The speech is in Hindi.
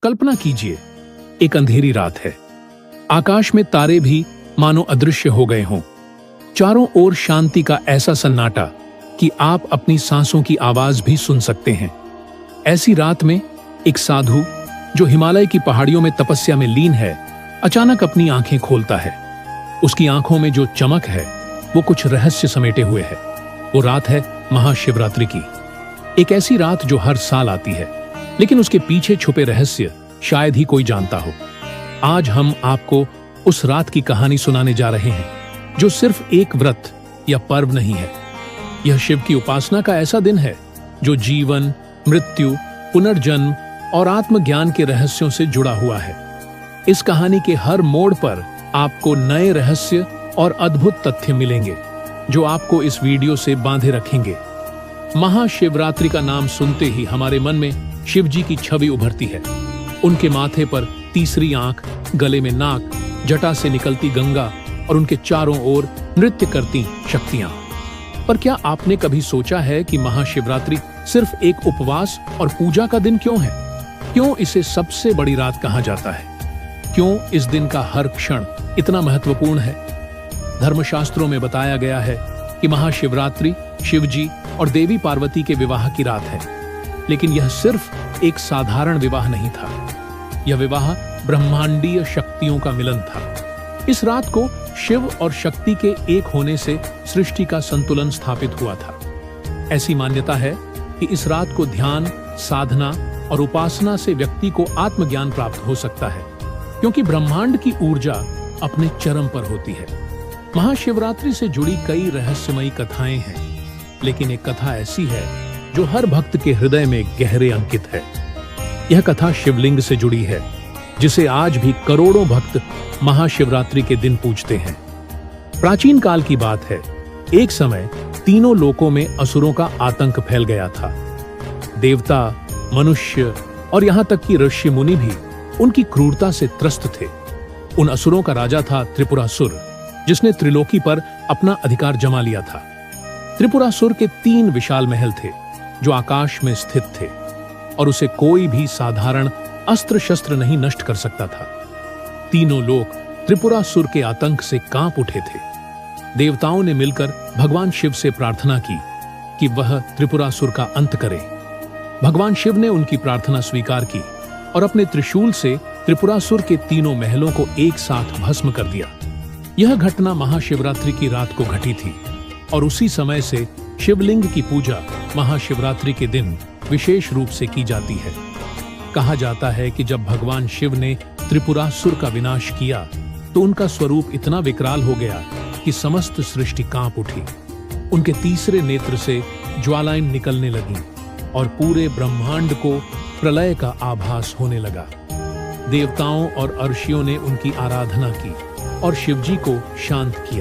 कल्पना कीजिए, एक अंधेरी रात है। आकाश में तारे भी मानो अदृश्य हो गए हों। चारों ओर शांति का ऐसा सन्नाटा कि आप अपनी सांसों की आवाज भी सुन सकते हैं। ऐसी रात में एक साधु जो हिमालय की पहाड़ियों में तपस्या में लीन है, अचानक अपनी आंखें खोलता है। उसकी आंखों में जो चमक है वो कुछ रहस्य समेटे हुए है। वो रात है महाशिवरात्रि की, एक ऐसी रात जो हर साल आती है, लेकिन उसके पीछे छुपे रहस्य शायद ही कोई जानता हो। आज हम आपको उस रात की कहानी सुनाने जा रहे हैं जो सिर्फ एक व्रत या पर्व नहीं है। यह शिव की उपासना का ऐसा दिन है जो जीवन, मृत्यु, पुनर्जन्म और आत्मज्ञान के रहस्यों से जुड़ा हुआ है। इस कहानी के हर मोड़ पर आपको नए रहस्य और अद्भुत तथ्य मिलेंगे जो आपको इस वीडियो से बांधे रखेंगे। महाशिवरात्रि का नाम सुनते ही हमारे मन में शिव जी की छवि उभरती है। उनके माथे पर तीसरी आंख, गले में नाग, जटा से निकलती गंगा और उनके चारों ओर नृत्य करती शक्तियां। पर क्या आपने कभी सोचा है कि महाशिवरात्रि सिर्फ एक उपवास और पूजा का दिन क्यों है? क्यों इसे सबसे बड़ी रात कहा जाता है? क्यों इस दिन का हर क्षण इतना महत्वपूर्ण है? धर्मशास्त्रों में बताया गया है कि महाशिवरात्रि शिव जी और देवी पार्वती के विवाह की रात है, लेकिन यह सिर्फ एक साधारण विवाह नहीं था। यह विवाह ब्रह्मांडीय शक्तियों का मिलन था। इस रात को शिव और शक्ति के एक होने से सृष्टि का संतुलन स्थापित हुआ था। ऐसी मान्यता है कि इस रात को ध्यान, साधना और उपासना से व्यक्ति को आत्मज्ञान प्राप्त हो सकता है, क्योंकि ब्रह्मांड की ऊर्जा अपने चरम पर होती है। महाशिवरात्रि से जुड़ी कई रहस्यमयी कथाएं हैं, लेकिन एक कथा ऐसी है जो हर भक्त के हृदय में गहरे अंकित है। यह कथा शिवलिंग से जुड़ी है, जिसे आज भी करोड़ों भक्त महाशिवरात्रि के दिन पूजते हैं। प्राचीन काल की बात है, एक समय तीनों लोकों में असुरों का आतंक फैल गया था। देवता, मनुष्य और यहां तक कि ऋषि मुनि भी उनकी क्रूरता से त्रस्त थे। उन असुरों का राजा था त्रिपुरासुर, जिसने त्रिलोकी पर अपना अधिकार जमा लिया था। त्रिपुरासुर के 3 विशाल महल थे जो आकाश में स्थित थे, और उसे कोई भी साधारण अस्त्र शस्त्र नहीं नष्ट कर सकता था। तीनों लोग त्रिपुरासुर के आतंक से कांप उठे थे। देवताओं ने मिलकर भगवान शिव से प्रार्थना की कि वह त्रिपुरासुर का अंत करे। भगवान शिव ने उनकी प्रार्थना स्वीकार की और अपने त्रिशूल से त्रिपुरासुर के तीनों महलों को एक साथ भस्म कर दिया। यह घटना महाशिवरात्रि की रात को घटी थी, और उसी समय से शिवलिंग की पूजा महाशिवरात्रि के दिन विशेष रूप से की जाती है। कहा जाता है कि जब भगवान शिव ने त्रिपुरासुर का विनाश किया तो उनका स्वरूप इतना विकराल हो गया कि समस्त सृष्टि कांप उठी। उनके तीसरे नेत्र से ज्वालाएं निकलने लगीं और पूरे ब्रह्मांड को प्रलय का आभास होने लगा। देवताओं और अर्षियों ने उनकी आराधना की और शिवजी को शांत किया।